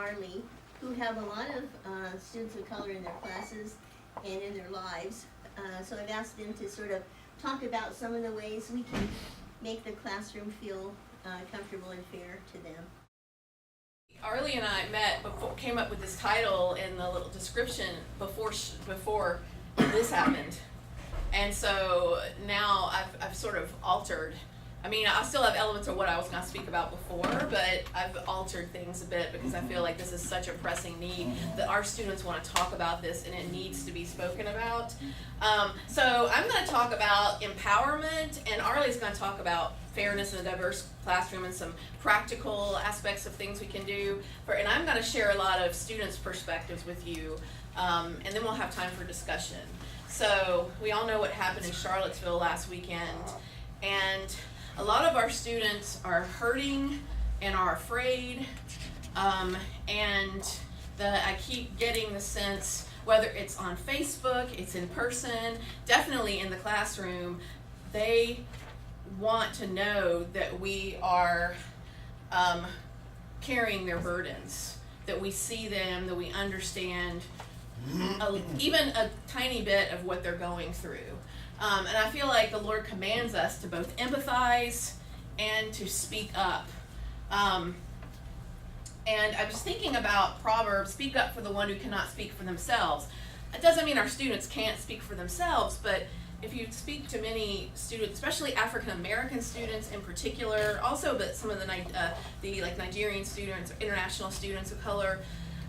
Arlie, who have a lot of students of color in their classes and in their lives. So I've asked them to sort of talk about some of the ways we can make the classroom feel comfortable and fair to them. Arlie and I met came up with this title in the little description before this happened, and so now I've sort of altered. I mean, I still have elements of what I was going to speak about before, but I've altered things a bit because I feel like this is such a pressing need that our students want to talk about this and it needs to be spoken about. So I'm going to talk about empowerment, and Arlie's going to talk about fairness in a diverse classroom and some practical aspects of things we can do. And I'm going to share a lot of students' perspectives with you, and then we'll have time for discussion. So we all know what happened in Charlottesville last weekend, and a lot of our students are hurting and are afraid, and I keep getting the sense, whether it's on Facebook, it's in person, definitely in the classroom, they want to know that we are carrying their burdens, that we see them, that we understand even a tiny bit of what they're going through. And I feel like the Lord commands us to both empathize and to speak up. And I was thinking about Proverbs, speak up for the one who cannot speak for themselves. It doesn't mean our students can't speak for themselves, but if you speak to many students, especially African American students in particular, also but some of the Nigerian students, international students of color,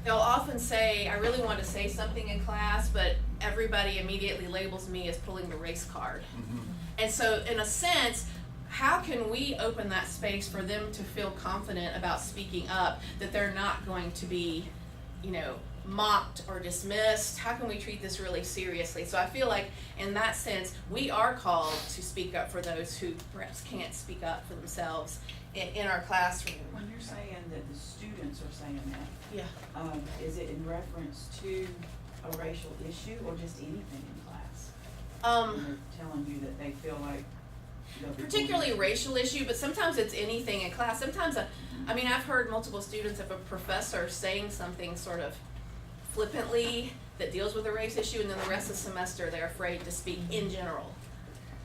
they'll often say, I really want to say something in class, but everybody immediately labels me as pulling the race card. Mm-hmm. And so in a sense, how can we open that space for them to feel confident about speaking up, that they're not going to be, mocked or dismissed? How can we treat this really seriously? So I feel like in that sense, we are called to speak up for those who perhaps can't speak up for themselves in our classroom. When you're saying that the students are saying that, yeah, is it in reference to a racial issue or just anything in class? They're telling you that they feel like particularly racial issue, but sometimes it's anything in class. Sometimes, I've heard multiple students of a professor saying something sort of flippantly that deals with a race issue, and then the rest of the semester they're afraid to speak in general.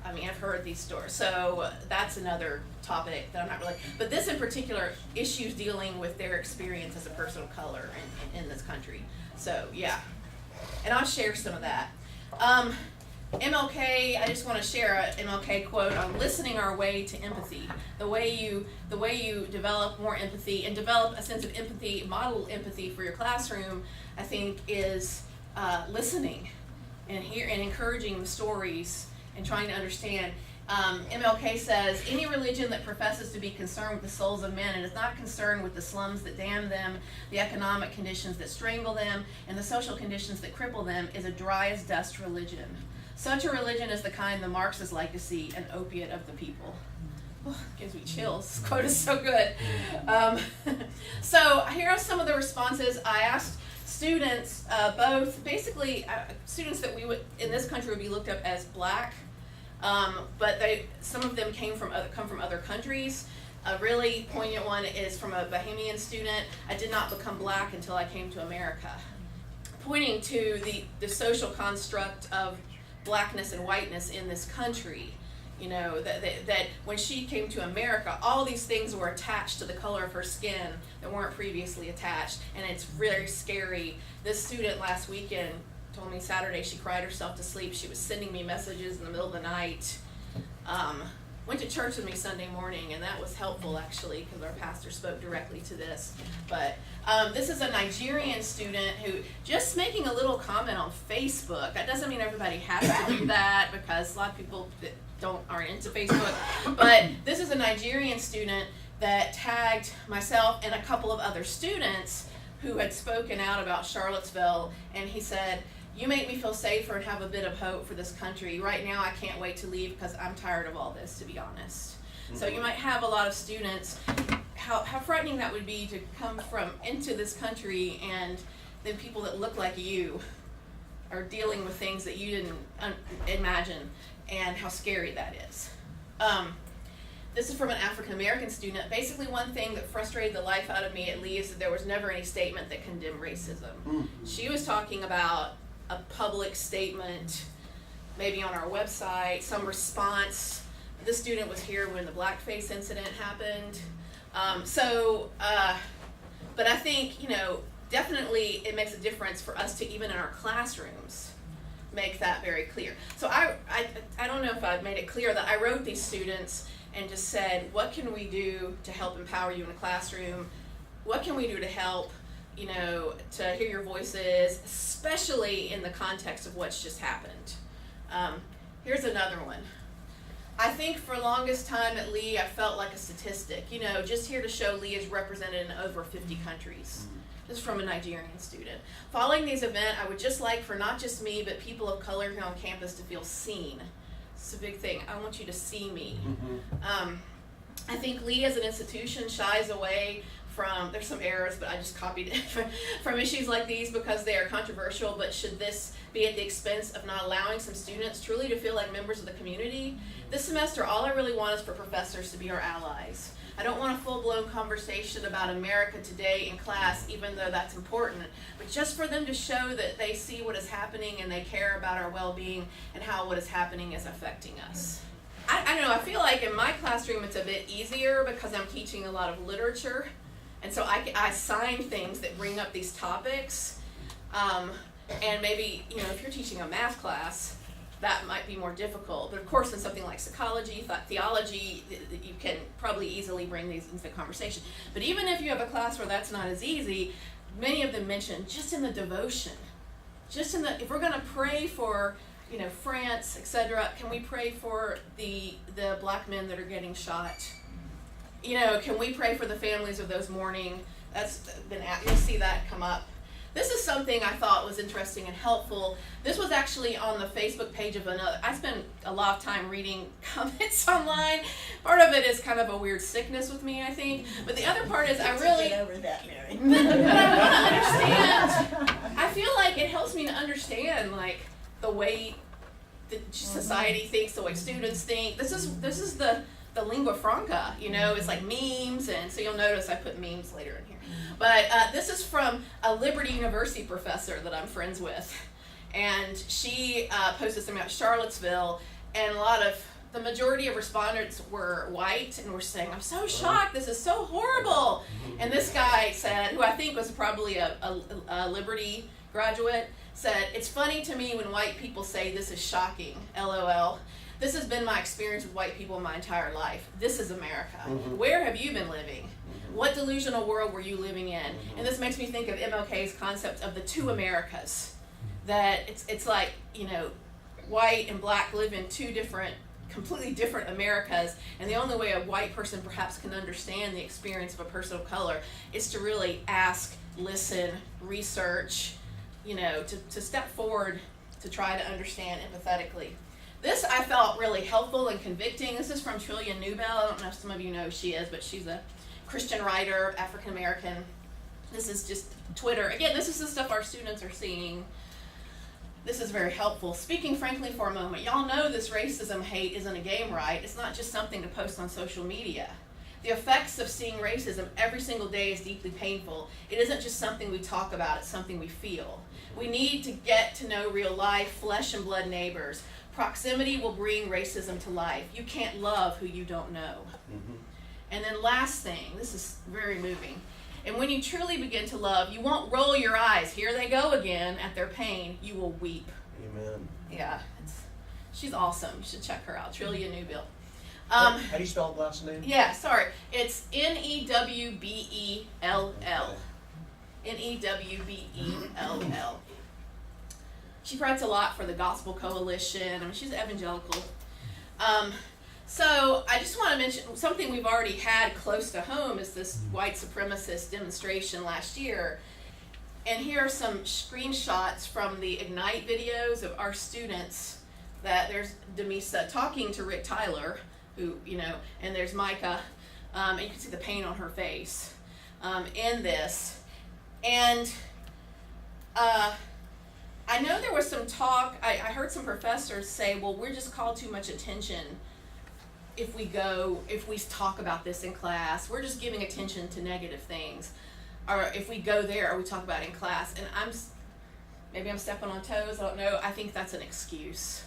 I've heard these stories. So that's another topic that I'm not really, but this in particular, issues dealing with their experience as a person of color in this country. So yeah, and I'll share some of that. MLK, I just want to share an MLK quote on listening our way to empathy. The way you develop more empathy and develop a sense of empathy, model empathy for your classroom, I think is listening and encouraging the stories and trying to understand. MLK says, any religion that professes to be concerned with the souls of men and is not concerned with the slums that damn them, the economic conditions that strangle them, and the social conditions that cripple them is a dry as dust religion. Such a religion is the kind the Marxists like to see, an opiate of the people. Oh, gives me chills. This quote is so good. So here are some of the responses. I asked students, students that we would in this country would be looked up as black, but some of them come from other countries. A really poignant one is from a Bahamian student. I did not become black until I came to America, pointing to the social construct of blackness and whiteness in this country. That when she came to America, all these things were attached to the color of her skin that weren't previously attached, and it's very scary. This student last weekend told me Saturday she cried herself to sleep. She was sending me messages in the middle of the night. Went to church with me Sunday morning, and that was helpful actually because our pastor spoke directly to this. But this is a Nigerian student who just making a little comment on Facebook. That doesn't mean everybody has to do that because a lot of people that aren't into Facebook. But this is a Nigerian student that tagged myself and a couple of other students who had spoken out about Charlottesville, and he said, you make me feel safer and have a bit of hope for this country. Right now I can't wait to leave because I'm tired of all this, to be honest. Mm-hmm. So you might have a lot of students, how frightening that would be to come into this country and then people that look like you are dealing with things that you didn't imagine, and how scary that is. this is from an African American student. Basically, one thing that frustrated the life out of me at Lee is that there was never any statement that condemned racism. She was talking about a public statement, maybe on our website, some response. This student was here when the blackface incident happened. But I think, definitely it makes a difference for us to, even in our classrooms, make that very clear. So I don't know if I've made it clear that I wrote these students and just said, what can we do to help empower you in the classroom? What can we do to help, to hear your voices, especially in the context of what's just happened? Here's another one. I think for the longest time at Lee, I felt like a statistic, just here to show Lee is represented in over 50 countries. This is from a Nigerian student. Following these events, I would just like for not just me, but people of color here on campus to feel seen. It's a big thing. I want you to see me. I think Lee as an institution shies away from, there's some errors, but I just copied it, from issues like these because they are controversial, but should this be at the expense of not allowing some students truly to feel like members of the community? This semester, all I really want is for professors to be our allies. I don't want a full-blown conversation about America today in class, even though that's important, but just for them to show that they see what is happening and they care about our well-being and how what is happening is affecting us. I don't know, I feel like in my classroom it's a bit easier because I'm teaching a lot of literature, and so I assign things that bring up these topics, and maybe, if you're teaching a math class, that might be more difficult. But of course, in something like psychology, theology, you can probably easily bring these into the conversation. But even if you have a class where that's not as easy, many of them mention just in the devotion, if we're going to pray for, France, etc., can we pray for the black men that are getting shot? Can we pray for the families of those mourning? You'll see that come up. This is something I thought was interesting and helpful. This was actually on the Facebook page of another. I spend a lot of time reading comments online. Part of it is kind of a weird sickness with me, I think. But the other part is I really get over that, Mary. but I want to understand. I feel like it helps me to understand the way that society thinks, the way students think. This is the lingua franca, it's like memes, and so you'll notice I put memes later in here. But this is from a Liberty University professor that I'm friends with, and she posted something about Charlottesville, and the majority of respondents were white, and were saying, I'm so shocked, this is so horrible. And this guy said, who I think was probably a Liberty graduate, said, it's funny to me when white people say this is shocking, LOL. This has been my experience with white people my entire life. This is America. Where have you been living? What delusional world were you living in? And this makes me think of MLK's concept of the two Americas. That it's like, white and black live in two completely different Americas, and the only way a white person perhaps can understand the experience of a person of color is to really ask, listen, research, to step forward to try to understand empathetically. This I felt really helpful and convicting. This is from Trillia Newbell. I don't know if some of you know who she is, but she's a Christian writer, African American. This is just Twitter. Again, this is the stuff our students are seeing. This is very helpful. Speaking frankly for a moment, y'all know this racism hate isn't a game, right? It's not just something to post on social media. The effects of seeing racism every single day is deeply painful. It isn't just something we talk about, it's something we feel. We need to get to know real life, flesh and blood neighbors. Proximity will bring racism to life. You can't love who you don't know. And then last thing, this is very moving. And when you truly begin to love, you won't roll your eyes. Here they go again at their pain. You will weep. Amen. Yeah, she's awesome. You should check her out. Trillia Newbell. How do you spell the last name? Yeah, sorry. It's Newbell. Newbell. She writes a lot for the Gospel Coalition. She's evangelical. So I just want to mention something we've already had close to home is this white supremacist demonstration last year. And here are some screenshots from the Ignite videos of our students. That there's Demisa talking to Rick Tyler, who, and there's Micah, and you can see the pain on her face in this. And I know there was some talk, I heard some professors say, well, we're just called too much attention if we talk about this in class, we're just giving attention to negative things. Or if we go there or we talk about it in class, and maybe I'm stepping on toes, I don't know, I think that's an excuse.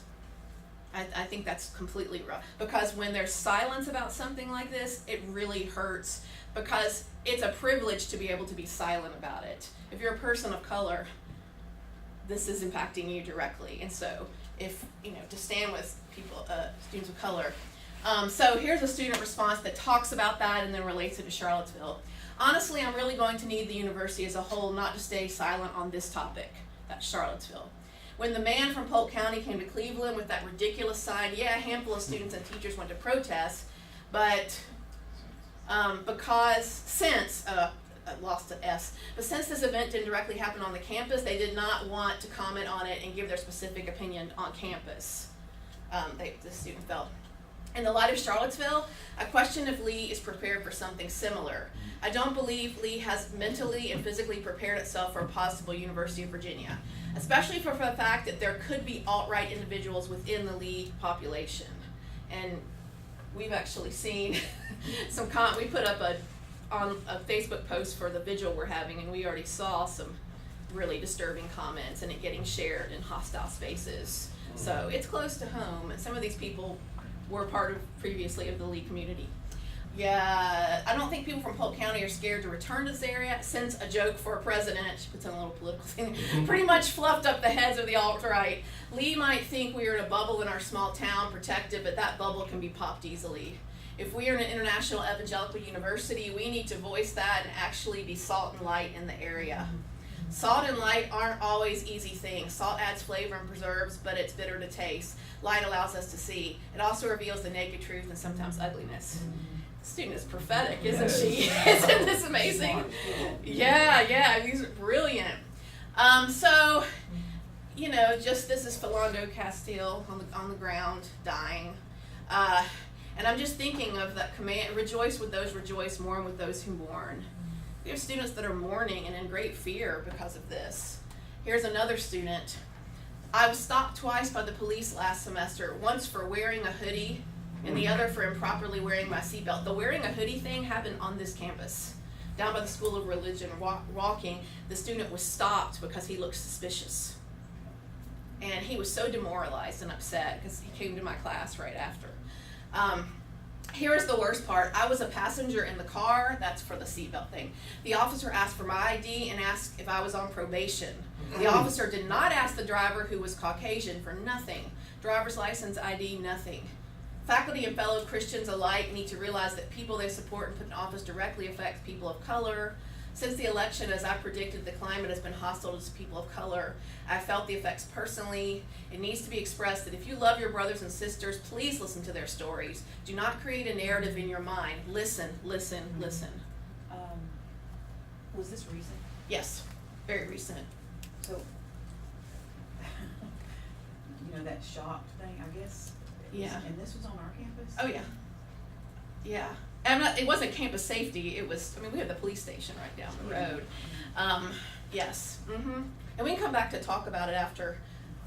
I think that's completely wrong. Because when there's silence about something like this, it really hurts, because it's a privilege to be able to be silent about it. If you're a person of color, this is impacting you directly. And so to stand with people, students of color. So here's a student response that talks about that and then relates it to Charlottesville. Honestly, I'm really going to need the university as a whole not to stay silent on this topic. That's Charlottesville. When the man from Polk County came to Cleveland with that ridiculous sign, a handful of students and teachers went to protest, but since this event didn't directly happen on the campus, they did not want to comment on it and give their specific opinion on campus. The student felt. In the light of Charlottesville, I question if Lee is prepared for something similar. I don't believe Lee has mentally and physically prepared itself for a possible University of Virginia, especially for the fact that there could be alt-right individuals within the Lee population. And we've actually seen we put up on a Facebook post for the vigil we're having, and we already saw some really disturbing comments and it getting shared in hostile spaces. So it's close to home, and some of these people were part previously of the Lee community. Yeah, I don't think people from Polk County are scared to return to this area, since a joke for a president, she puts in a little political thing, pretty much fluffed up the heads of the alt-right. Lee might think we are in a bubble in our small town, protected, but that bubble can be popped easily. If we are an international evangelical university, we need to voice that and actually be salt and light in the area. Salt and light aren't always easy things. Salt adds flavor and preserves, but it's bitter to taste. Light allows us to see. It also reveals the naked truth and sometimes ugliness. The student is prophetic, isn't she? Isn't this amazing? Yeah, these are brilliant. This is Philando Castile on the ground, dying. And I'm just thinking of that command, rejoice with those rejoice, mourn with those who mourn. We have students that are mourning and in great fear because of this. Here's another student. I was stopped twice by the police last semester, once for wearing a hoodie and the other for improperly wearing my seatbelt. The wearing a hoodie thing happened on this campus. Down by the School of Religion, walking, the student was stopped because he looked suspicious. And he was so demoralized and upset because he came to my class right after. Here's the worst part. I was a passenger in the car. That's for the seatbelt thing. The officer asked for my ID and asked if I was on probation. The officer did not ask the driver, who was Caucasian, for nothing. Driver's license, ID, nothing. Faculty and fellow Christians alike need to realize that people they support and put in office directly affect people of color. Since the election, as I predicted, the climate has been hostile to people of color. I felt the effects personally. It needs to be expressed that if you love your brothers and sisters, please listen to their stories. Do not create a narrative in your mind. Listen. Was this recent? Yes, very recent. So, that shop thing, I guess? Yeah. And this was on our campus? Oh, yeah. Yeah. It wasn't campus safety. It was, we have the police station right down the road. Yes. And we can come back to talk about it after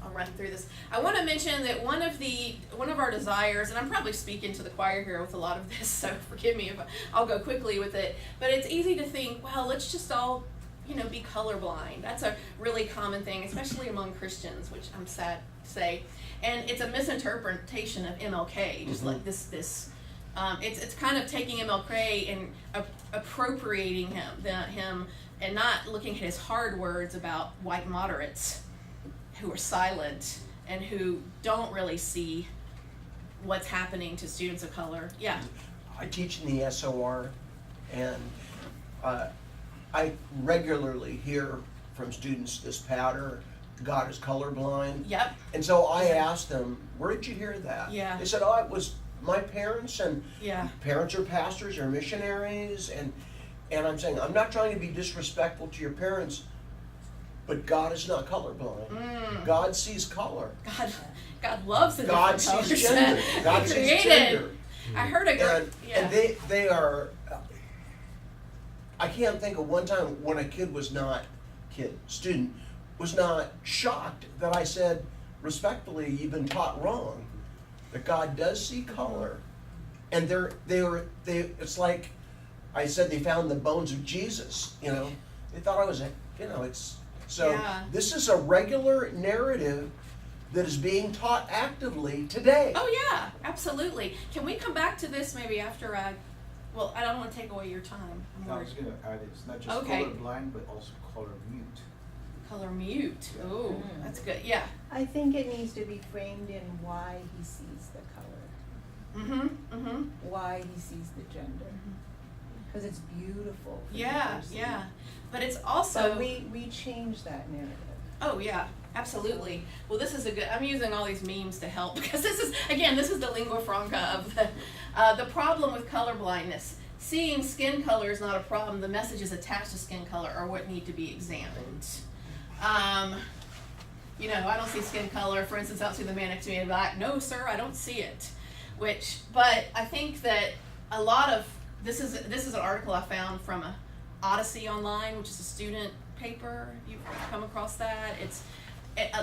I'll run through this. I want to mention that one of our desires, and I'm probably speaking to the choir here with a lot of this, so forgive me if I'll go quickly with it, but it's easy to think, well, let's just all, be colorblind. That's a really common thing, especially among Christians, which I'm sad to say. And it's a misinterpretation of MLK, just like this. It's kind of taking MLK and appropriating him and not looking at his hard words about white moderates who are silent and who don't really see what's happening to students of color. Yeah. I teach in the SOR, and I regularly hear from students this patter, God is colorblind. Yep. And so I asked them, where did you hear that? Yeah. They said, it was my parents, and parents are pastors or missionaries, and I'm saying, I'm not trying to be disrespectful to your parents, but God is not colorblind. God sees color. God loves the God different sees colors gender. God sees gender. I heard a girl. And they are. I can't think of one time when a student was not shocked that I said, respectfully, you've been taught wrong. That God does see color, and it's like I said, they found the bones of Jesus, you know. They thought I was, you know, it's, so Yeah. this is a regular narrative that is being taught actively today. Oh yeah, absolutely. Can we come back to this maybe after well, I don't want to take away your time. I'm No, I worried. was gonna add, it's not just Okay. colorblind, but also color mute. Color mute. Yeah. Oh, that's good. Yeah. I think it needs to be framed in why he sees the color, why he sees the gender, because it's beautiful. For Yeah, diversity. yeah. But it's also. So we change that narrative. Oh yeah, absolutely. Well, this is a good. I'm using all these memes to help because this is the lingua franca of the problem with colorblindness. Seeing skin color is not a problem. The messages attached to skin color are what need to be examined. You know, I don't see skin color. For instance, I don't see the man next to me and be like, no, sir, I don't see it. But I think that a lot of this is an article I found from a Odyssey Online, which is a student paper. You've come across that? It's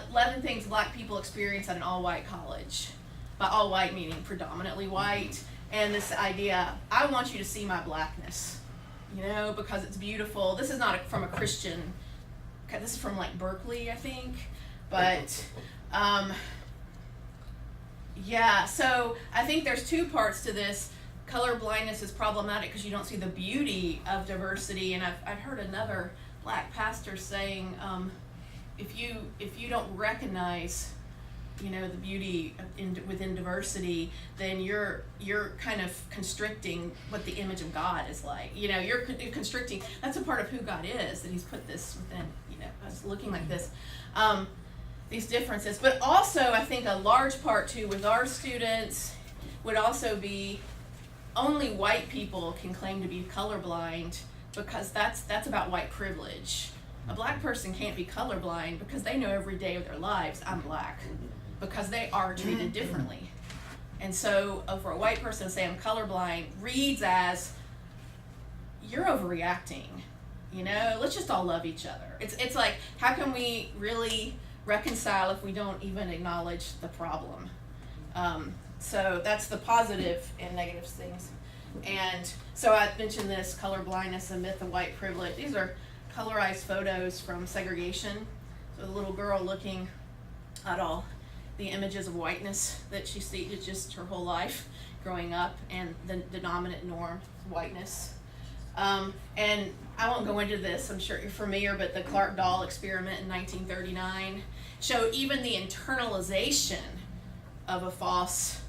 11 things Black people experience at an all-white college. By all white meaning predominantly white. And this idea, I want you to see my blackness, you know, because it's beautiful. This is not from a Christian. This is from like Berkeley, I think. But yeah, so I think there's two parts to this. Color blindness is problematic because you don't see the beauty of diversity, and I've heard another Black pastor saying, if you don't recognize, you know, the beauty within diversity, then you're kind of constricting what the image of God is like. You know, you're constricting. That's a part of who God is, that He's put this within. You know, us looking like this. These differences, but also I think a large part too with our students would also be only white people can claim to be colorblind because that's about white privilege. A Black person can't be colorblind because they know every day of their lives I'm Black because they are treated differently. And so for a white person to say I'm colorblind reads as you're overreacting. You know, let's just all love each other. It's like, how can we really reconcile if we don't even acknowledge the problem? So that's the positive and negative things. And so I mentioned this, color blindness, a myth of white privilege. These are colorized photos from segregation. So the little girl looking at all the images of whiteness that she sees just her whole life growing up, and the dominant norm, whiteness. And I won't go into this, I'm sure you're familiar, but the Clark doll experiment in 1939 showed even the internalization of a false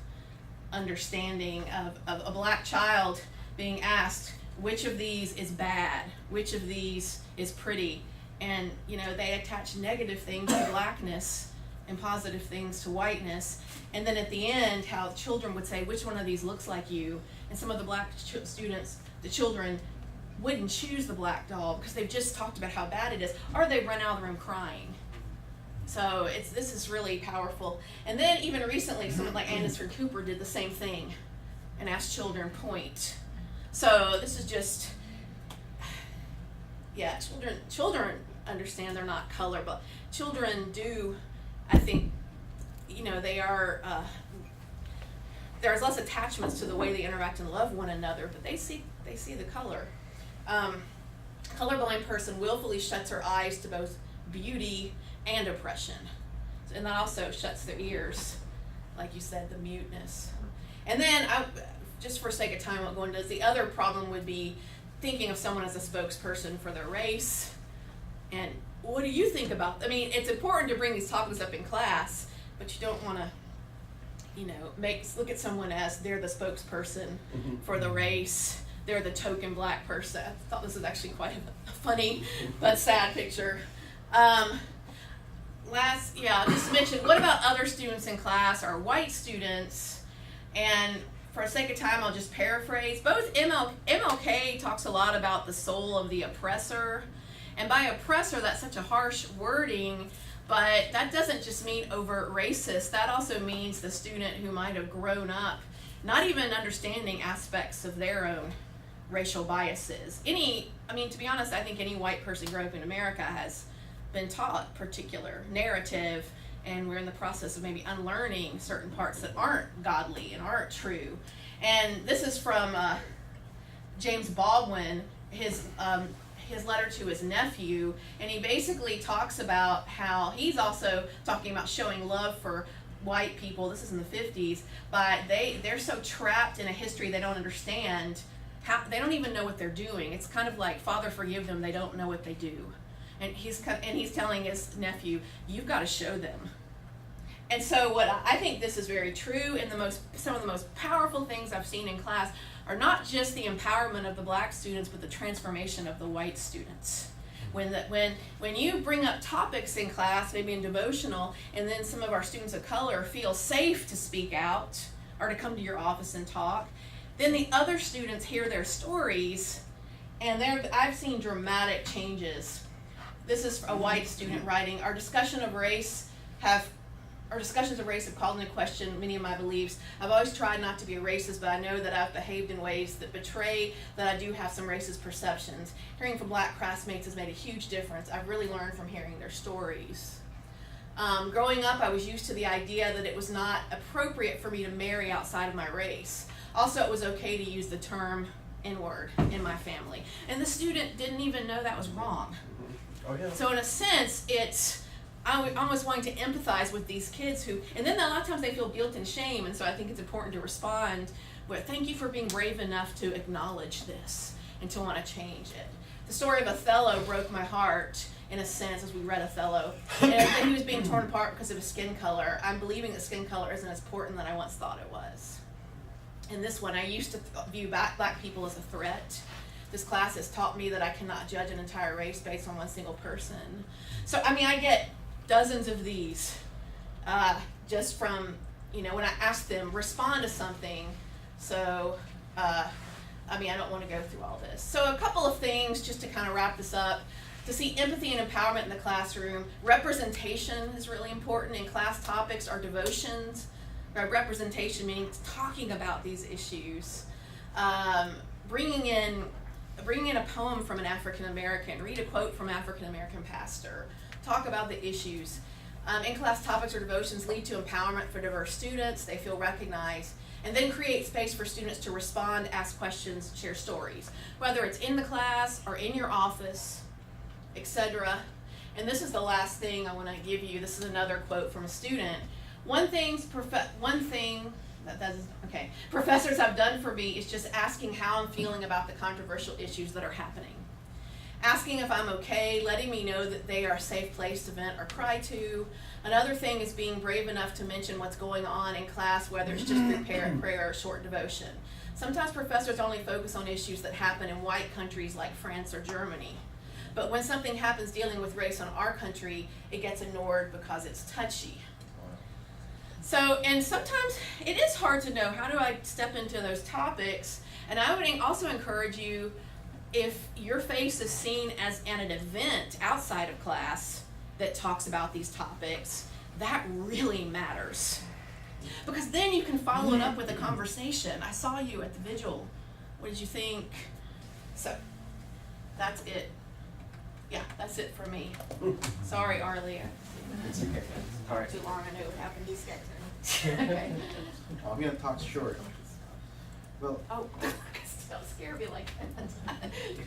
understanding of a Black child being asked, which of these is bad, which of these is pretty, and you know, they attach negative things to Blackness and positive things to whiteness, and then at the end how children would say, which one of these looks like you, and some of the Black students, the children, wouldn't choose the Black doll because they've just talked about how bad it is, or they run out of the room crying. So this is really powerful. And then even recently, someone like Anderson Cooper did the same thing and asked children point. So this is just, yeah, children understand they're not color, but children do, I think, you know, they are, there's less attachments to the way they interact and love one another, but they see the color. Colorblind person willfully shuts her eyes to both beauty and oppression, and that also shuts their ears, like you said, the muteness. And then, just for sake of time, I won't go into this. The other problem would be thinking of someone as a spokesperson for their race. And what do you think about? I mean, it's important to bring these topics up in class, but you don't want to, you know, look at someone as they're the spokesperson for the race. They're the token Black person. I thought this was actually quite a funny but sad picture. Just mention, what about other students in class or white students? And for the sake of time, I'll just paraphrase. Both MLK talks a lot about the soul of the oppressor. And by oppressor, that's such a harsh wording, but that doesn't just mean overt racist. That also means the student who might have grown up not even understanding aspects of their own racial biases. To be honest, I think any white person growing up in America has been taught particular narrative, and we're in the process of maybe unlearning certain parts that aren't godly and aren't true. And this is from James Baldwin, his letter to his nephew, and he basically talks about how he's also talking about showing love for white people. This is in the 50s, but they're so trapped in a history they don't understand. They don't even know what they're doing. It's kind of like, Father, forgive them, they don't know what they do. And he's telling his nephew, you've got to show them. And so what I think this is very true, and some of the most powerful things I've seen in class are not just the empowerment of the black students, but the transformation of the white students. When you bring up topics in class, maybe in devotional, and then some of our students of color feel safe to speak out or to come to your office and talk, then the other students hear their stories, and I've seen dramatic changes. This is a white student writing, our discussions of race have called into question many of my beliefs. I've always tried not to be a racist, but I know that I've behaved in ways that betray that I do have some racist perceptions. Hearing from black classmates has made a huge difference. I've really learned from hearing their stories. Growing up, I was used to the idea that it was not appropriate for me to marry outside of my race. Also, it was okay to use the term N-word in my family. And the student didn't even know that was wrong. Oh, yeah. So in a sense, I'm almost wanting to empathize with these kids and then a lot of times they feel guilt and shame, and so I think it's important to respond with, thank you for being brave enough to acknowledge this and to want to change it. The story of Othello broke my heart, in a sense, as we read Othello. And he was being torn apart because of his skin color. I'm believing that skin color isn't as important than I once thought it was. In this one, I used to view black people as a threat. This class has taught me that I cannot judge an entire race based on one single person. So, I get dozens of these just from, when I ask them, respond to something. So, I don't want to go through all this. So a couple of things just to kind of wrap this up. To see empathy and empowerment in the classroom. Representation is really important in class topics or devotions. Right? Representation meaning talking about these issues. Bringing in a poem from an African American. Read a quote from an African American pastor. Talk about the issues. In-class topics or devotions lead to empowerment for diverse students. They feel recognized. And then create space for students to respond, ask questions, share stories. Whether it's in the class or in your office, etc. And this is the last thing I want to give you. This is another quote from a student. One thing professors have done for me is just asking how I'm feeling about the controversial issues that are happening. Asking if I'm okay, letting me know that they are a safe place to vent or cry to. Another thing is being brave enough to mention what's going on in class, whether it's just through prayer or short devotion. Sometimes professors only focus on issues that happen in white countries like France or Germany. But when something happens dealing with race in our country, it gets ignored because it's touchy. So, and sometimes it is hard to know, how do I step into those topics? And I would also encourage you, if your face is seen as an event outside of class that talks about these topics, that really matters. Because then you can follow it up with a conversation. I saw you at the vigil. What did you think? So, that's it. Yeah, that's it for me. Sorry, Arlie. It's okay. All right. Too long, I know what happened. These guys are. Okay. I'm gonna talk short. Well, Oh, don't scare me like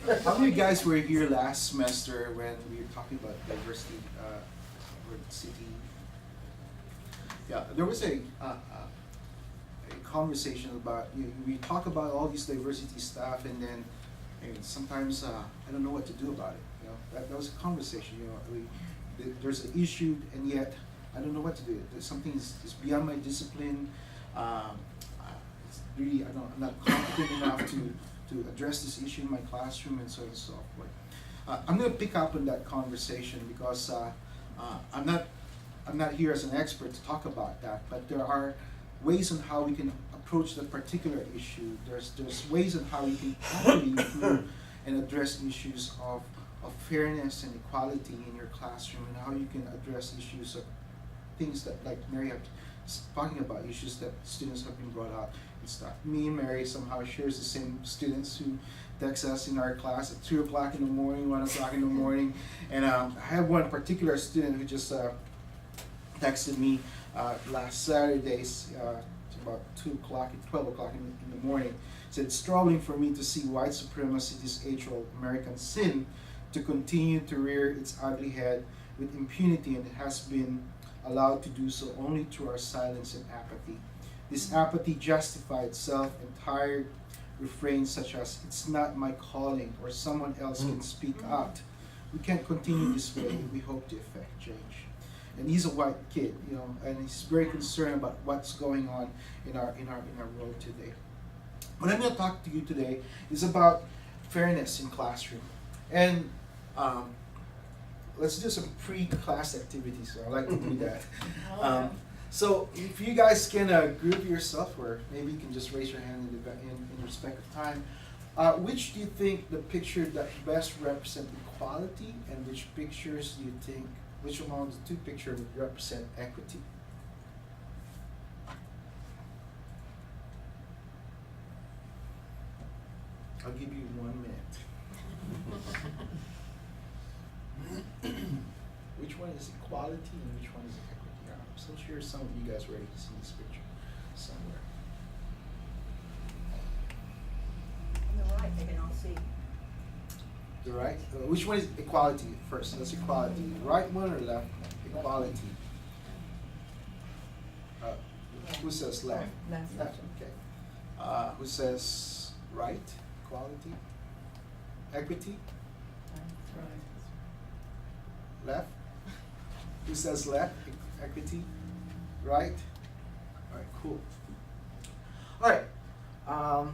that. how many guys were here last semester when we were talking about diversity, city? Yeah, there was a conversation about, we talk about all these diversity stuff, and then sometimes I don't know what to do about it. That was a conversation. There's an issue, and yet I don't know what to do. There's something is beyond my discipline. It's really, I'm not competent enough to address this issue in my classroom, and so on and so forth. I'm going to pick up on that conversation because I'm not here as an expert to talk about that, but there are ways on how we can approach that particular issue. There's ways on how we can actually improve and address issues of fairness and equality in your classroom, and how you can address issues of things that, like Mary was talking about, issues that students have been brought out and stuff. Me and Mary somehow shares the same students who text us in our class at 2 o'clock in the morning, 1 o'clock in the morning, and I have one particular student who just texted me last Saturday about 12 o'clock in the morning. Said, it's troubling for me to see white supremacy, this age-old American sin, to continue to rear its ugly head with impunity, and it has been allowed to do so only through our silence and apathy. This apathy justified self-entire refrains such as, it's not my calling, or someone else can speak out. We can't continue this way if we hope to effect change. And he's a white kid, you know, and he's very concerned about what's going on in our world today. What I'm going to talk to you today is about fairness in classroom. And let's do some pre-class activities. So I like to do that. So if you guys can group yourself, or maybe you can just raise your hand in respect of time. Which do you think the picture that best represent equality, and which pictures do you think, which among the two pictures would represent equity? I'll give you 1 minute. Which one is equality and which one is equity? I'm so sure some of you guys already seen this picture somewhere. On the right, they can all see. The right? Which one is equality first? That's equality. Right one or left one? Equality. Who says left? Left. Left. Okay. Who says right? Equality. Equity. Left. Who says left? Equity. Right. All right. Cool. All right. I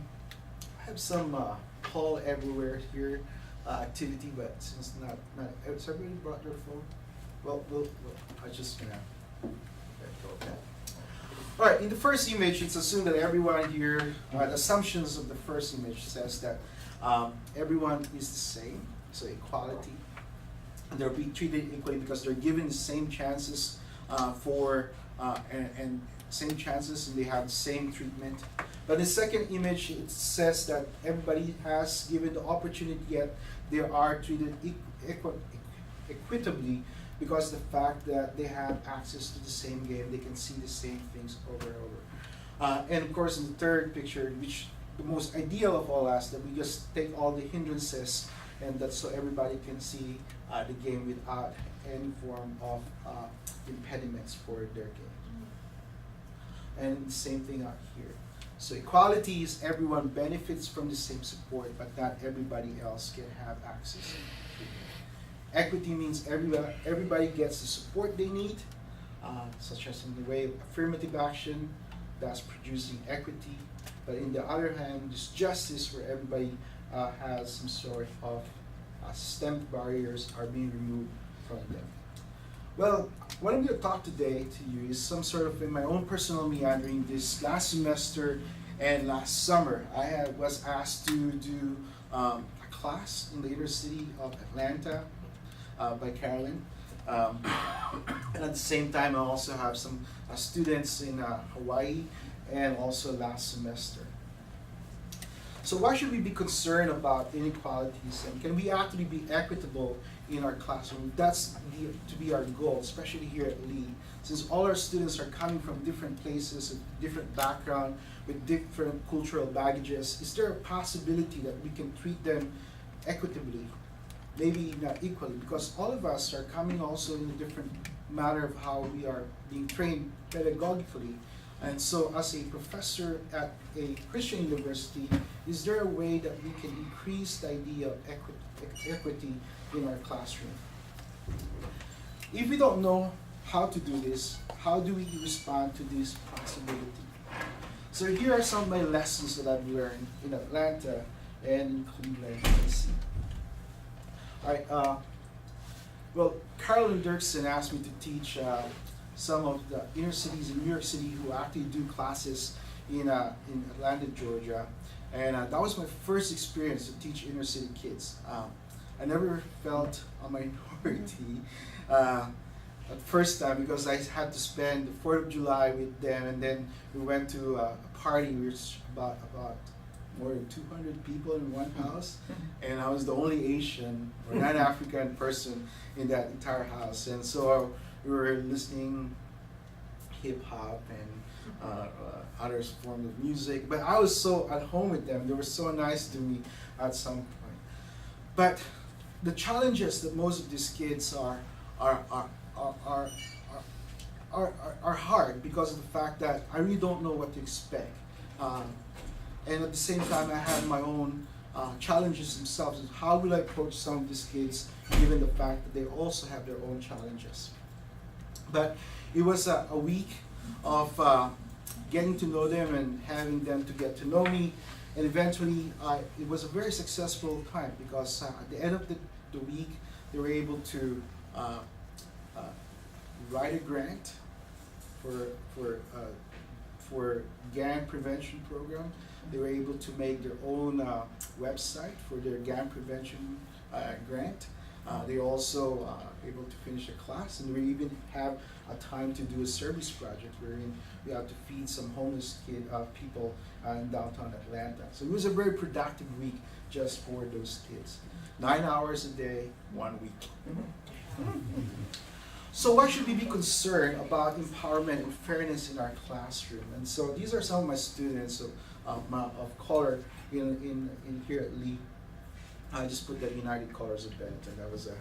have some Paul everywhere here activity, but since not has everybody brought their phone? Well, I just gonna let go of that. All right. In the first image, it's assumed that everyone here. The assumptions of the first image says that everyone is the same, so equality. And they'll be treated equally because they're given the same chances and same chances, and they have the same treatment. But in the second image, it says that everybody has given the opportunity, yet they are treated equitably because of the fact that they have access to the same game, they can see the same things over and over. And of course, in the third picture, which the most ideal of all is that we just take all the hindrances, and that's so everybody can see the game without any form of impediments for their game. And the same thing out here. So equality is everyone benefits from the same support, but not everybody else can have access to it. Equity means everybody gets the support they need, such as in the way of affirmative action, that's producing equity. But in the other hand, there's justice where everybody has some sort of systemic barriers are being removed from them. Well, what I'm going to talk today to you is some sort of in my own personal meandering this last semester and last summer. I was asked to do a class in the inner city of Atlanta by Carolyn. And at the same time, I also have some students in Hawaii and also last semester. So why should we be concerned about inequalities, and can we actually be equitable in our classroom? That's to be our goal, especially here at Lee. Since all our students are coming from different places, with different background, with different cultural baggages, is there a possibility that we can treat them equitably? Maybe not equally, because all of us are coming also in a different matter of how we are being trained pedagogically. And so as a professor at a Christian university, is there a way that we can increase the idea of equity in our classroom? If we don't know how to do this, how do we respond to this possibility? So here are some of my lessons that I've learned in Atlanta and in Cleveland, Tennessee. All right, well, Carolyn Dirksen asked me to teach some of the inner cities in New York City who actually do classes in Atlanta, Georgia. And that was my first experience to teach inner city kids. I never felt a minority at first time because I had to spend the 4th of July with them, and then we went to a party which about more than 200 people in one house, and I was the only Asian or non-African person in that entire house. And so we were listening hip hop and other forms of music. But I was so at home with them. They were so nice to me at some point. But the challenges that most of these kids are hard because of the fact that I really don't know what to expect. And at the same time, I have my own challenges themselves. How will I approach some of these kids, given the fact that they also have their own challenges? But it was a week of getting to know them and having them to get to know me. And eventually, it was a very successful time because at the end of the week, they were able to write a grant for gang prevention program. They were able to make their own website for their gang prevention grant. They also able to finish a class, and we even have a time to do a service project wherein we have to feed some homeless people in downtown Atlanta. So it was a very productive week just for those kids. 9 hours a day, 1 week. So why should we be concerned about empowerment and fairness in our classroom? And so these are some of my students of color in here at Lee. I just put the United Colors of Benetton. That was a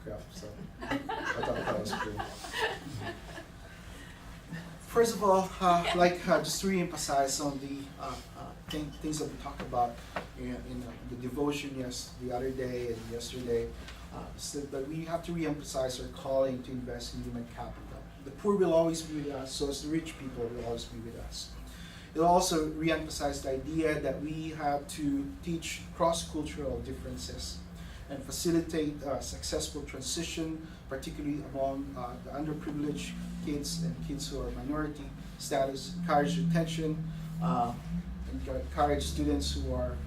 crap. So I thought that was cool. First of all, just to re-emphasize some of the things that we talked about in the devotion the other day and yesterday. So that we have to re-emphasize our calling to invest in human capital. The poor will always be with us, so as the rich people will always be with us. It'll also re-emphasize the idea that we have to teach cross-cultural differences and facilitate successful transition, particularly among the underprivileged kids and kids who are minority status, encourage retention, and encourage students who are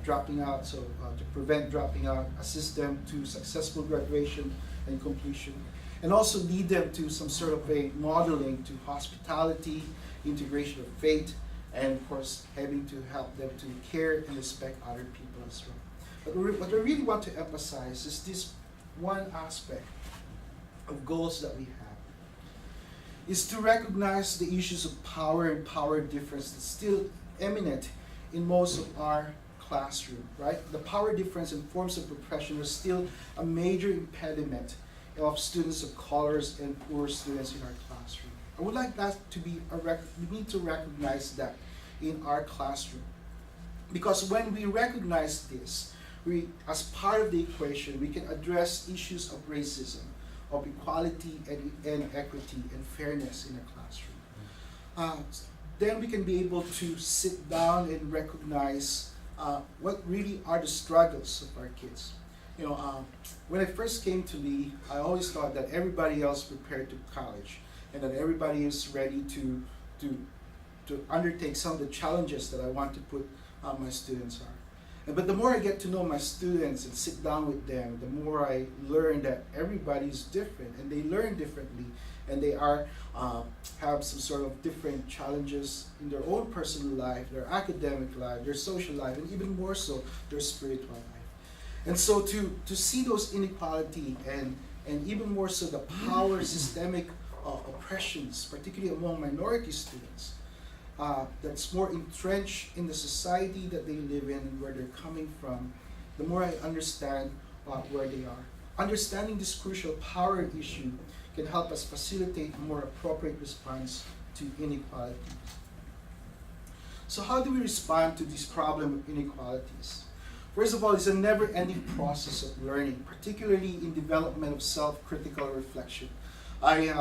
dropping out, so to prevent dropping out, assist them to successful graduation and completion, and also lead them to some sort of a modeling to hospitality, integration of faith, and of course having to help them to care and respect other people as well. But what I really want to emphasize is this one aspect of goals that we have, is to recognize the issues of power and power difference that's still eminent in most of our classroom, right? The power difference and forms of oppression are still a major impediment of students of colors and poor students in our classroom. I would like that to be we need to recognize that in our classroom. Because when we recognize this, as part of the equation, we can address issues of racism, of equality and equity and fairness in a classroom. Then we can be able to sit down and recognize what really are the struggles of our kids. You know, when I first came to Lee, I always thought that everybody else prepared to college and that everybody is ready to undertake some of the challenges that I want to put my students on. But the more I get to know my students and sit down with them, the more I learn that everybody's different and they learn differently, and they have some sort of different challenges in their own personal life, their academic life, their social life, and even more so, their spiritual life. And so to see those inequality and even more so the power systemic oppressions, particularly among minority students, that's more entrenched in the society that they live in and where they're coming from, the more I understand where they are. Understanding this crucial power issue can help us facilitate a more appropriate response to inequality. So how do we respond to this problem of inequalities? First of all, it's a never-ending process of learning, particularly in development of self-critical reflection. I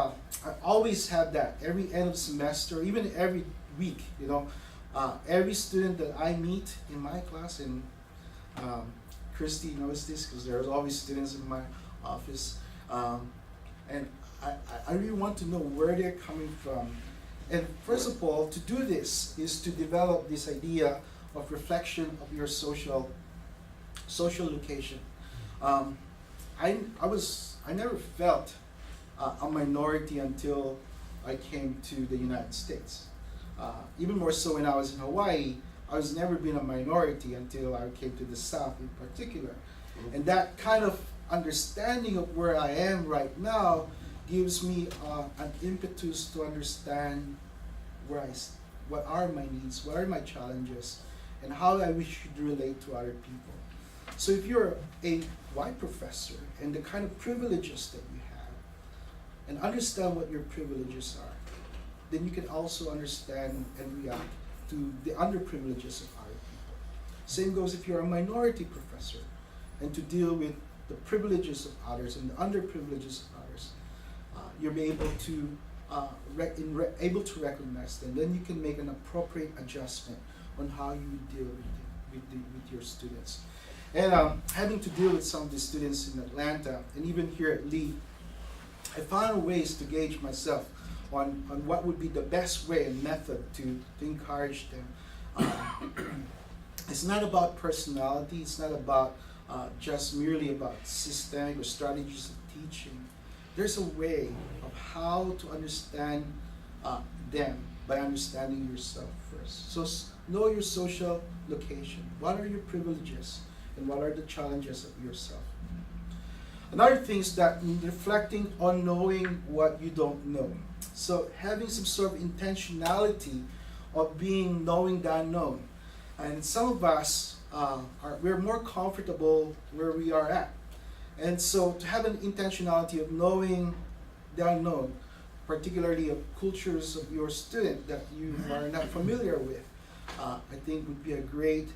always have that every end of semester, even every week, you know. Every student that I meet in my class, and Christy knows this because there's always students in my office, and I really want to know where they're coming from. And first of all, to do this is to develop this idea of reflection of your social location. I never felt a minority until I came to the United States. Even more so when I was in Hawaii, I was never been a minority until I came to the South in particular. And that kind of understanding of where I am right now gives me an impetus to understand what are my needs, what are my challenges, and how we should relate to other people. So if you're a white professor and the kind of privileges that you have, and understand what your privileges are, then you can also understand and react to the underprivileges of other people. Same goes if you're a minority professor, and to deal with the privileges of others and the underprivileges of others, you'll be able to able to recognize them. Then you can make an appropriate adjustment on how you deal with your students. And having to deal with some of the students in Atlanta and even here at Lee, I found ways to gauge myself on what would be the best way and method to encourage them. It's not about personality, it's not about just merely about systemic or strategies of teaching. There's a way of how to understand them by understanding yourself first. So know your social location. What are your privileges and what are the challenges of yourself? Another thing is that reflecting on knowing what you don't know. So having some sort of intentionality of knowing the unknown. And some of us, we're more comfortable where we are at. And so to have an intentionality of knowing the unknown, particularly of cultures of your student that you are not familiar with, I think would be a great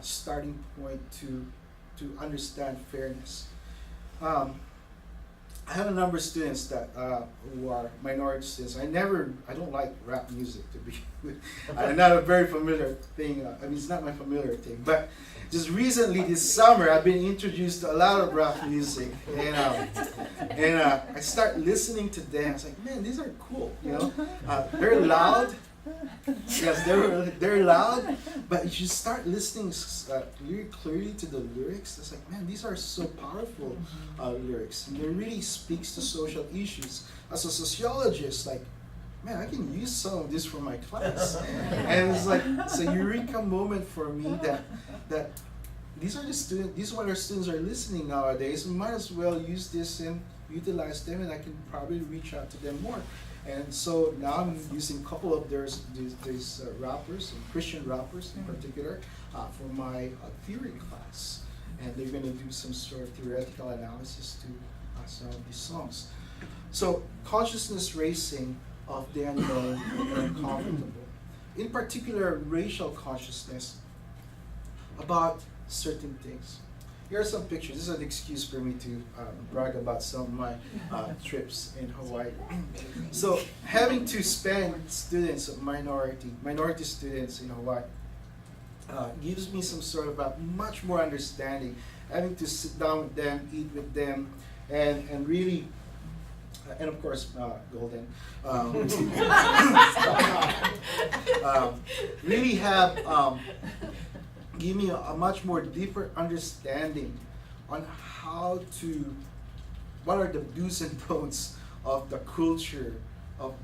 starting point to understand fairness. I have a number of students that who are minority students. I don't like rap music to be not a very familiar thing. I mean, it's not my familiar thing. But just recently this summer, I've been introduced to a lot of rap music, and I start listening to them. I was like, man, these are cool. You know, they're loud. Yes, they're loud, but if you start listening really clearly to the lyrics, it's like, man, these are so powerful lyrics, and it really speaks to social issues. As a sociologist, like, man, I can use some of this for my class, and it's like, it's a eureka moment for me that these are the students, these are what our students are listening nowadays. We might as well use this and utilize them, and I can probably reach out to them more. And so now I'm using a couple of these rappers, and Christian rappers in particular, for my theory class. And they're going to do some sort of theoretical analysis to some of these songs. So consciousness raising of the unknown and uncomfortable. In particular, racial consciousness about certain things. Here are some pictures. This is an excuse for me to brag about some of my trips in Hawaii. So having to spend students of minority students in Hawaii gives me some sort of a much more understanding. Having to sit down with them, eat with them, and really, and of course, Golden, really have give me a much more deeper understanding on what are the do's and don'ts of the culture of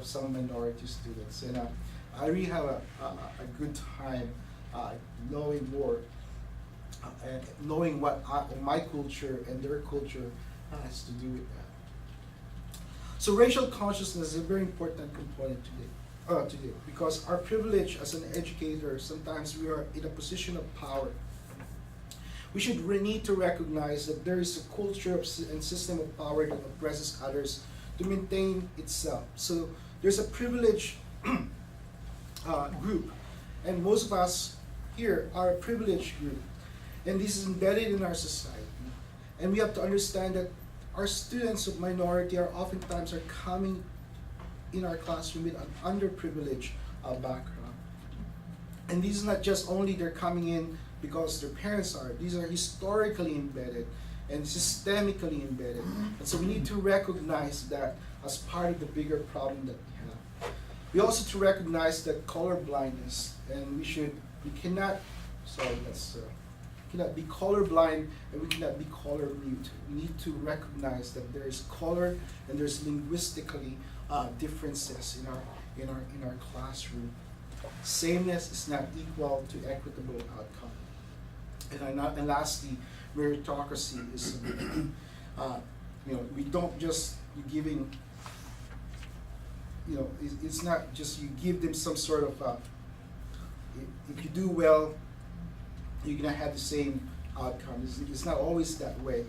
some minority students. And I really have a good time knowing more, knowing what my culture and their culture has to do with that. So racial consciousness is a very important component today, because our privilege as an educator, sometimes we are in a position of power. We should need to recognize that there is a culture and system of power that oppresses others to maintain itself. So there's a privileged group, and most of us here are a privileged group, and this is embedded in our society. And we have to understand that our students of minority are oftentimes coming in our classroom with an underprivileged background. And these are not just only they're coming in because their parents are, these are historically embedded and systemically embedded. And so we need to recognize that as part of the bigger problem that we have. We also to recognize that colorblindness, and we cannot be colorblind and we cannot be color mute. We need to recognize that there is color and there's linguistically differences in our classroom. Sameness is not equal to equitable outcome. And lastly, meritocracy is we don't just giving you know, it's not just you give them some sort of, if you do well, you're gonna have the same outcome. It's not always that way,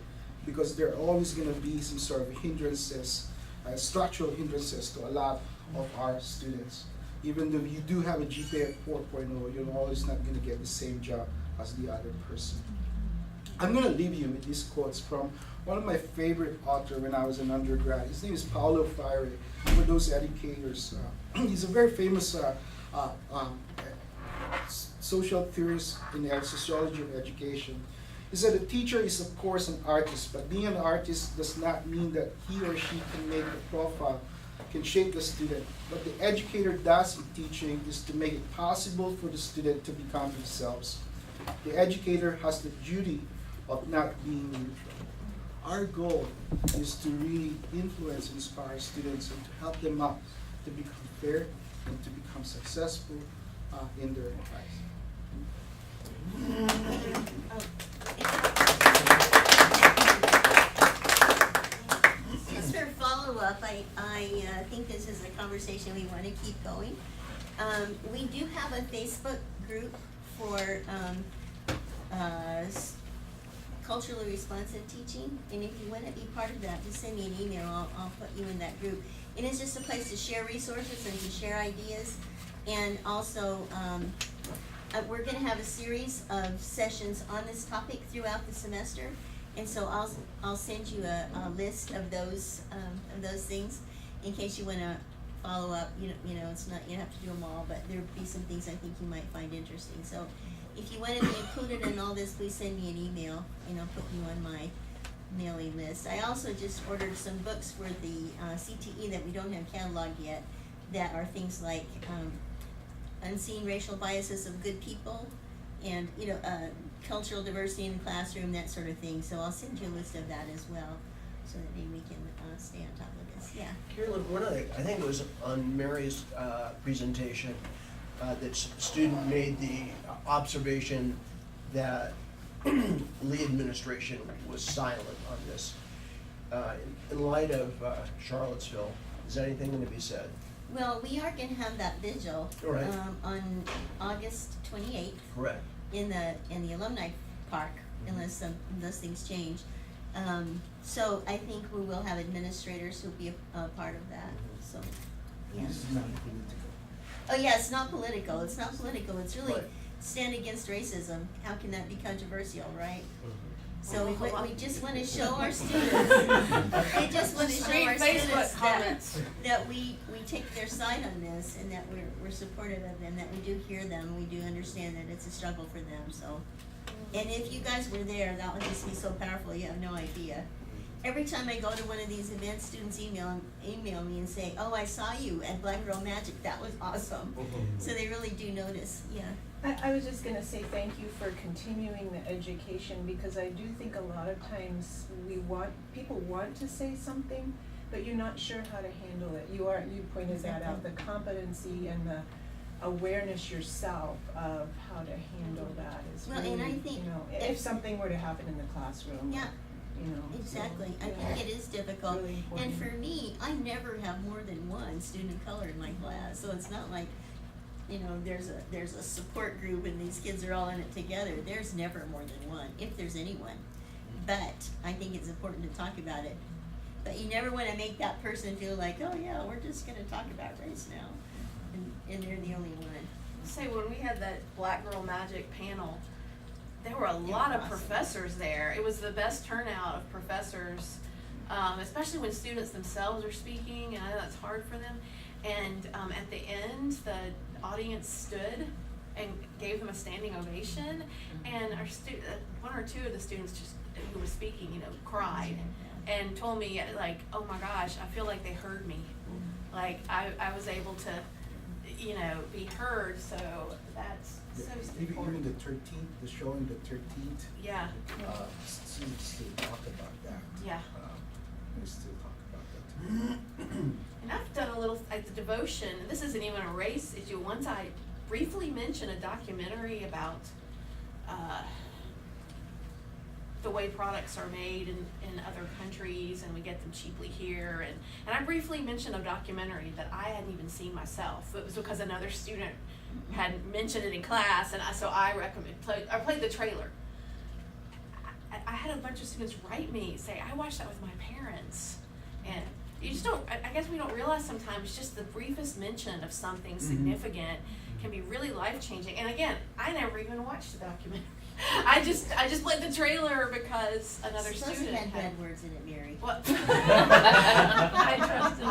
because there are always gonna be some sort of hindrances, structural hindrances to a lot of our students. Even though you do have a GPA of 4.0, you're always not gonna get the same job as the other person. I'm gonna leave you with these quotes from one of my favorite authors when I was an undergrad. His name is Paulo Freire. For those educators, he's a very famous social theorist in the sociology of education. He said a teacher is of course an artist, but being an artist does not mean that he or she can make a profile, can shape the student. What the educator does in teaching is to make it possible for the student to become themselves. The educator has the duty of not being neutral. Our goal is to really influence and inspire students and to help them up to become fair and to become successful in their lives. Just for follow-up, I think this is a conversation we want to keep going. We do have a Facebook group for culturally responsive teaching, and if you want to be part of that, just send me an email. I'll put you in that group. And it's just a place to share resources and to share ideas, and also we're going to have a series of sessions on this topic throughout the semester, and so I'll send you a list of those things in case you want to follow up. You know, it's not, you don't have to do them all, but there'll be some things I think you might find interesting. So if you want to be included in all this, please send me an email, and I'll put you on my mailing list. I also just ordered some books for the CTE that we don't have cataloged yet, that are things like Unseen Racial Biases of Good People, and cultural diversity in the classroom, that sort of thing. So I'll send you a list of that as well, so that maybe we can stay on top of this. Yeah. Carolyn, one of the, I think it was on Mary's presentation, that student made the observation that Lee administration was silent on this. In light of Charlottesville, is there anything going to be said? Well, we are going to have that vigil Right. On August 28th. Correct. In the alumni park, unless things change. So I think we will have administrators who'll be a part of that. So, yeah. This is not political. Oh yeah, it's not political. It's not political. It's really Right. stand against racism. How can that be controversial, right? So Well, we just want to show our students. We just want to show Read our Facebook students comments. that we take their side on this, and that we're supportive of them, that we do hear them, we do understand that it's a struggle for them. So, and if you guys were there, that would just be so powerful. You have no idea. Every time I go to one of these events, students email me and say, "Oh, I saw you at Black Girl Magic. That was awesome." So they really do notice. Yeah. I was just gonna say thank you for continuing the education, because I do think a lot of times people want to say something, but you're not sure how to handle it. You pointed that out, the competency and the awareness yourself of how to handle that is Well, really, and I think if something were to happen in the classroom. Yeah. So, Exactly. I yeah. think it is difficult. Really important. And for me, I never have more than one student of color in my class, so it's not like, there's a support group and these kids are all in it together. There's never more than one, if there's anyone. But I think it's important to talk about it. But you never want to make that person feel like, oh yeah, we're just going to talk about race now, and they're the only one. Say, when we had that Black Girl Magic panel, there were a lot of awesome. Professors there. It was the best turnout of professors, especially when students themselves are speaking, and I know that's hard for them. And at the end, the audience stood and gave them a standing ovation, and our one or two of the students who was speaking, cried and told me, like, oh my gosh, I feel like they heard me. Like I was able to, be heard, so that's so Even important. the 13th, the showing the 13th, Yeah, students still talk about that. yeah. They still talk about that. And I've done a little, at the devotion, this isn't even a race issue. Once I briefly mentioned a documentary about the way products are made in other countries, and we get them cheaply here. And I briefly mentioned a documentary that I hadn't even seen myself. It was because another student had mentioned it in class, and so I played the trailer. I had a bunch of students write me, say, I watched that with my parents. And you just don't, I guess we don't realize sometimes just the briefest mention of something significant can be really life-changing. And again, I never even watched the documentary. I just played the trailer because another Suppose student it had bad words in it, Mary. What? I trusted.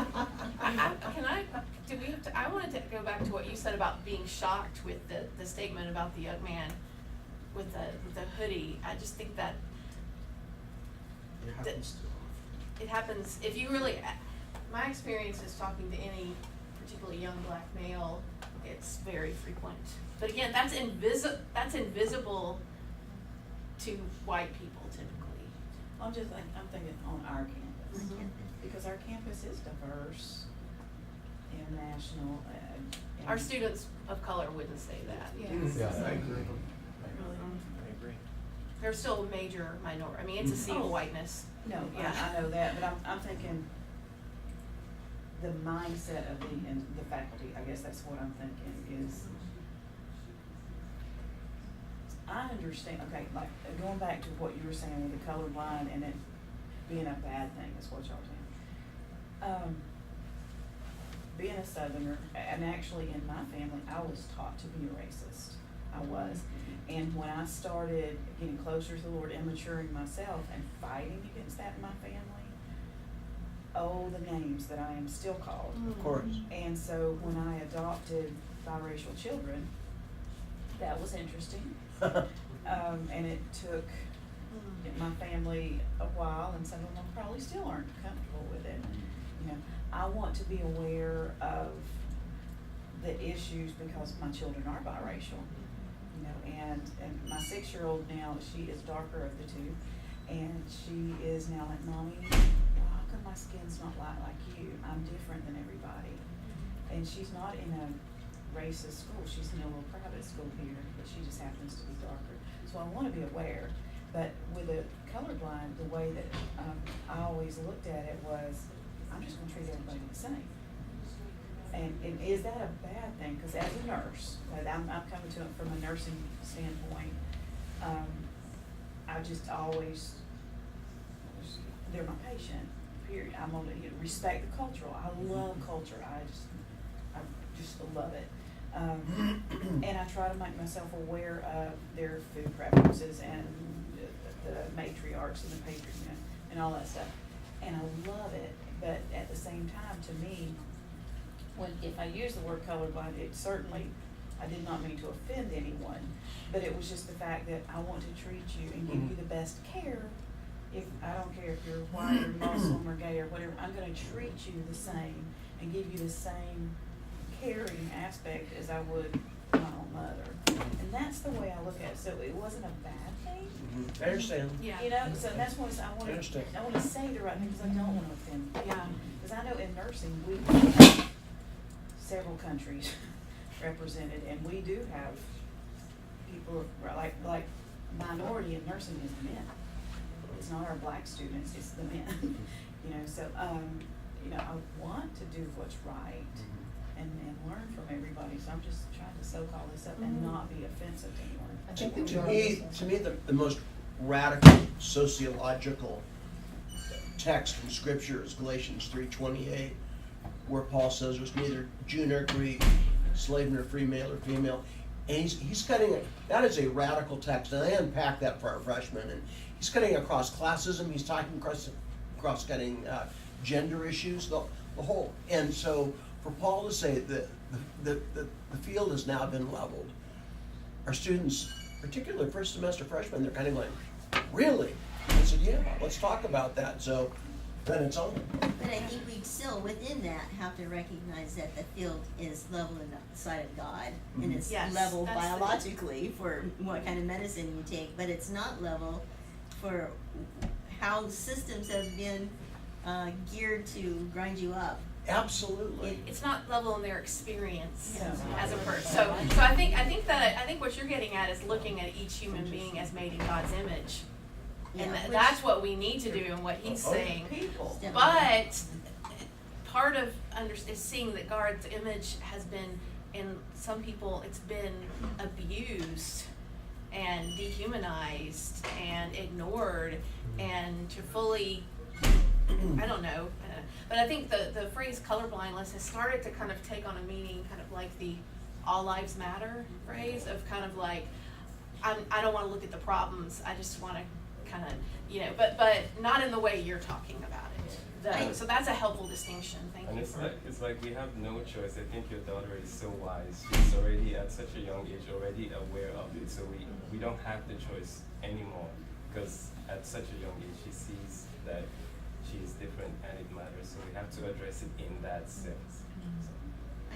I wanted to go back to what you said about being shocked with the statement about the young man with the hoodie. I just think that It happens it happens if you really. My experience is talking to any particularly young black male. It's very frequent. But again, that's invisible to white people typically. I'm thinking on our campus, because our campus is diverse, international, and Our students of color wouldn't say that. Yeah, I agree. Really. I agree. They're still a major minority. I mean, it's a sea of whiteness. No, Yeah. I know that, but I'm thinking the mindset of the faculty, I guess that's what I'm thinking is, I understand, okay, like, going back to what you were saying with the colorblind and it being a bad thing is what y'all saying. Being a Southerner, and actually in my family, I was taught to be a racist. I was. And when I started getting closer to the Lord and maturing myself and fighting against that in my family, oh, the names that I am still called. Of course. And so when I adopted biracial children, that was interesting. And it took my family a while, and some of them probably still aren't comfortable with it. You know, I want to be aware of the issues because my children are biracial. You know, and my 6-year-old now, she is darker of the two, and she is now like, Mommy, how come my skin's not like you? I'm different than everybody. And she's not in a racist school. She's in a little private school here, but she just happens to be darker. So I want to be aware. But with a colorblind, the way that I always looked at it was, I'm just going to treat everybody the same. And is that a bad thing? Because as a nurse, I'm coming to it from a nursing standpoint, I just always, they're my patient, period. I'm going to respect the cultural. I love culture. I just love it. And I try to make myself aware of their food preferences and the matriarchs and the patriarchs and all that stuff. And I love it, but at the same time, to me, if I use the word colorblind, it certainly, I did not mean to offend anyone, but it was just the fact that I want to treat you and give you the best care. If I don't care if you're white or Muslim or gay or whatever, I'm going to treat you the same and give you the same caring aspect as I would my own mother. And that's the way I look at it. So it wasn't a bad thing. I understand. Yeah. You know, so that's what I understand. want to say the right thing because I don't want to offend people. Yeah. Because I know in nursing we have several countries represented, and we do have people like minority in nursing is the men. It's not our black students; it's the men. You know, so you know, I want to do what's right and learn from everybody. So I'm just trying to soak all this up and not be offensive to anyone. I think To me, the most radical sociological text in Scripture is Galatians 3:28, where Paul says there's neither Jew nor Greek, slave nor free, male or female. And he's cutting it. That is a radical text, and I unpack that for our freshmen. And he's cutting across classism. He's talking across cutting gender issues, the whole. And so for Paul to say that the field has now been leveled, our students, particularly first semester freshmen, they're kind of going, really? I said, yeah, let's talk about that. So then it's on. But I think we still, within that, have to recognize that the field is level in the sight of God, and it's Yes, level that's the- biologically for what kind of medicine you take, but it's not level for how systems have been geared to grind you up. Absolutely. It's not level in their experience Yeah. as a person. So I think what you're getting at is looking at each human being as made in God's image. And Yeah, that's what we need to do and what he's Other saying. people. But part of is seeing that God's image has been, in some people, it's been abused and dehumanized and ignored, and to fully, I don't know, but I think the phrase colorblindness has started to kind of take on a meaning, kind of like the all lives matter phrase of kind of like, I don't want to look at the problems, I just want to kind of, you know, but not in the way you're talking about it. So that's a helpful distinction. Thank And you. it's like we have no choice. I think your daughter is so wise. She's already at such a young age, already aware of it. So we don't have the choice anymore, because at such a young age she sees that she is different and it matters. So we have to address it in that sense. So.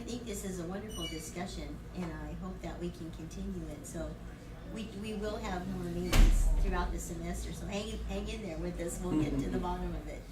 I think this is a wonderful discussion, and I hope that we can continue it. So we will have more meetings throughout the semester. So hang in there with us. We'll get to the bottom of it.